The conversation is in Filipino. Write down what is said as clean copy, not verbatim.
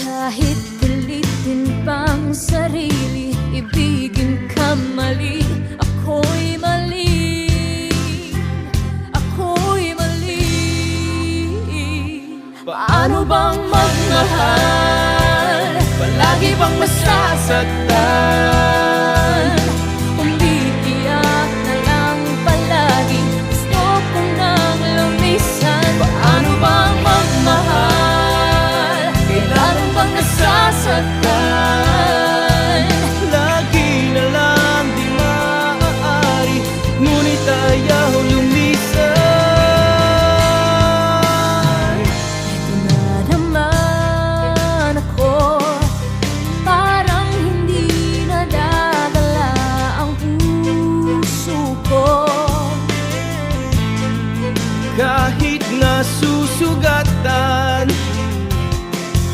Kahit pilitin pang sarili, ibigin ka mali. Ako'y mali, ako'y mali. Paano bang magmahal? Palagi bang masasaktan?